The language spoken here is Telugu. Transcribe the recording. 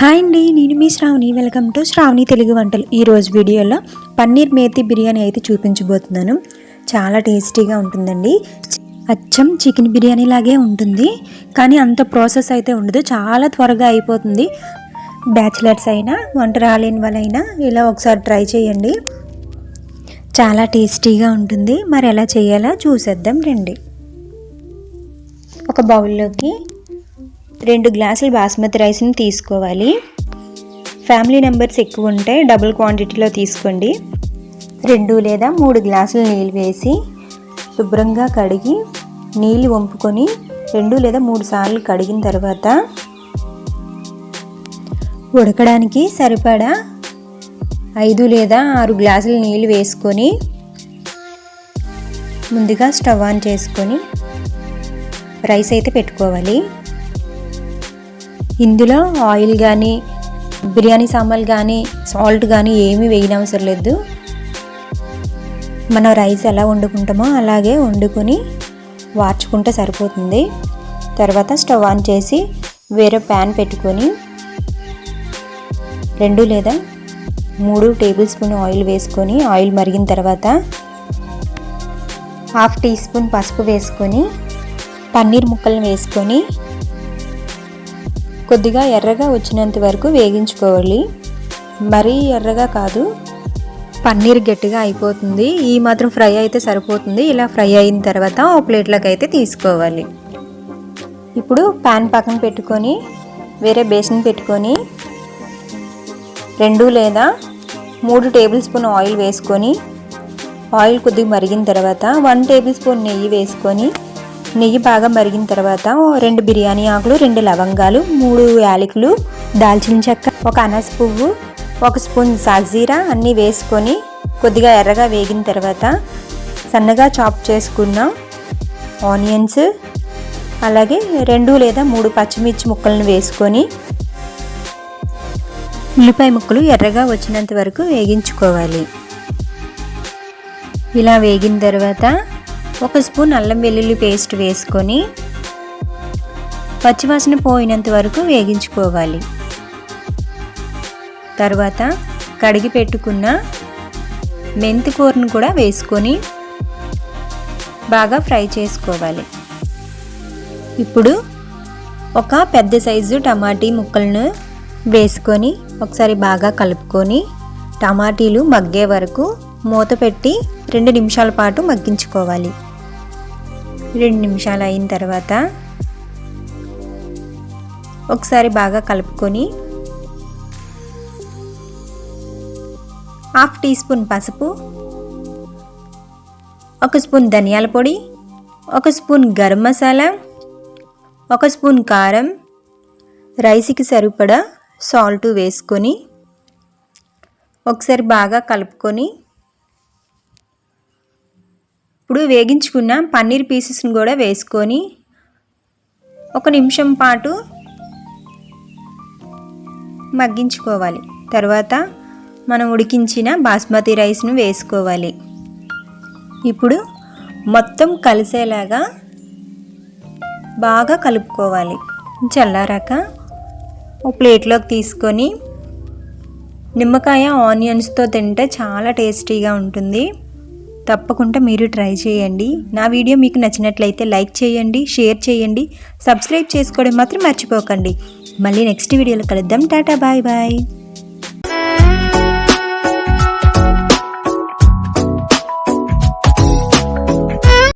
హాయ్ అండి, నేను మీ శ్రావణి. వెల్కమ్ టు శ్రావణి తెలుగు వంటలు. ఈరోజు వీడియోలో పన్నీర్ మేతి బిర్యానీ అయితే చూపించబోతున్నాను. చాలా టేస్టీగా ఉంటుందండి. అచ్చం చికెన్ బిర్యానీ లాగే ఉంటుంది, కానీ అంత ప్రాసెస్ అయితే ఉండదు. చాలా త్వరగా అయిపోతుంది. బ్యాచిలర్స్ అయినా వంట రాలేని వాళ్ళైనా ఇలా ఒకసారి ట్రై చేయండి. చాలా టేస్టీగా ఉంటుంది. మరి ఎలా చేయాలో చూసేద్దాం రండి. ఒక బౌల్లోకి 2 గ్లాసులు బాస్మతి రైస్ని తీసుకోవాలి. ఫ్యామిలీ నెంబర్స్ ఎక్కువ ఉంటే డబుల్ క్వాంటిటీలో తీసుకోండి. 2 లేదా 3 గ్లాసులు నీళ్ళు వేసి శుభ్రంగా కడిగి నీళ్ళు వంపుకొని 2 లేదా 3 సార్లు కడిగిన తర్వాత ఉడకడానికి సరిపడా 5 లేదా 6 గ్లాసులు నీళ్ళు వేసుకొని ముందుగా స్టవ్ ఆన్ చేసుకొని రైస్ అయితే పెట్టుకోవాలి. ఇందులో ఆయిల్ కానీ బిర్యానీ సామాన్లు కానీ సాల్ట్ కానీ ఏమీ వేయనవసరం లేదు. మనం రైస్ ఎలా వండుకుంటామో అలాగే వండుకొని వార్చుకుంటే సరిపోతుంది. తర్వాత స్టవ్ ఆన్ చేసి వేరే ప్యాన్ పెట్టుకొని 2 లేదా 3 టేబుల్ స్పూన్ ఆయిల్ వేసుకొని ఆయిల్ మరిగిన తర్వాత 1/2 టీ స్పూన్ పసుపు వేసుకొని పన్నీర్ ముక్కలను వేసుకొని కొద్దిగా ఎర్రగా వచ్చినంత వరకు వేగించుకోవాలి. మరీ ఎర్రగా కాదు, పన్నీర్ గట్టిగా అయిపోతుంది. ఈ మాత్రం ఫ్రై అయితే సరిపోతుంది. ఇలా ఫ్రై అయిన తర్వాత ఓ ప్లేట్లోకి అయితే తీసుకోవాలి. ఇప్పుడు ప్యాన్ పక్కన పెట్టుకొని వేరే బేసిన్ పెట్టుకొని 2 లేదా 3 టేబుల్ స్పూన్ ఆయిల్ వేసుకొని ఆయిల్ కొద్దిగా మరిగిన తర్వాత 1 టేబుల్ స్పూన్ నెయ్యి వేసుకొని నెయ్యి బాగా మరిగిన తర్వాత 2 బిర్యానీ ఆకులు, 2 లవంగాలు, 3 యాలకులు, దాల్చిన చెక్క, 1 అనాస పువ్వు, 1 స్పూన్ సాజీరా అన్నీ వేసుకొని కొద్దిగా ఎర్రగా వేగిన తర్వాత సన్నగా చాప్ చేసుకున్న ఆనియన్స్, అలాగే 2 లేదా 3 పచ్చిమిర్చి ముక్కలను వేసుకొని ఉల్లిపాయ ముక్కలు ఎర్రగా వచ్చినంత వరకు వేగించుకోవాలి. ఇలా వేగిన తర్వాత 1 స్పూన్ అల్లం వెల్లుల్లి పేస్ట్ వేసుకొని పచ్చివాసన పోయినంత వరకు వేగించుకోవాలి. తర్వాత కడిగి పెట్టుకున్న మెంతి కూరను కూడా వేసుకొని బాగా ఫ్రై చేసుకోవాలి. ఇప్పుడు ఒక పెద్ద సైజు టమాటీ ముక్కలను వేసుకొని ఒకసారి బాగా కలుపుకొని టమాటీలు మగ్గే వరకు మూత పెట్టి 2 నిమిషాల పాటు మగ్గించుకోవాలి. 2 నిమిషాలు అయిన తర్వాత ఒకసారి బాగా కలుపుకొని 1/2 టీ స్పూన్ పసుపు, 1 స్పూన్ ధనియాల పొడి, 1 స్పూన్ గరం మసాలా, 1 స్పూన్ కారం, రైస్కి సరిపడా సాల్ట్ వేసుకొని ఒకసారి బాగా కలుపుకొని ఇప్పుడు వేగించుకున్న పన్నీర్ పీసెస్ని కూడా వేసుకొని 1 నిమిషం పాటు మగ్గించుకోవాలి. తర్వాత మనం ఉడికించిన బాస్మతి రైస్ను వేసుకోవాలి. ఇప్పుడు మొత్తం కలిసేలాగా బాగా కలుపుకోవాలి. చల్లారాక ఒక ప్లేట్లోకి తీసుకొని నిమ్మకాయ ఆనియన్స్తో తింటే చాలా టేస్టీగా ఉంటుంది. తప్పకుండా మీరు ట్రై చేయండి. నా వీడియో మీకు నచ్చినట్లయితే లైక్ చేయండి, షేర్ చేయండి, సబ్స్క్రైబ్ చేసుకోవడం మాత్రం మర్చిపోకండి. మళ్ళీ నెక్స్ట్ వీడియోలో కలుద్దాం. Tata, bye bye.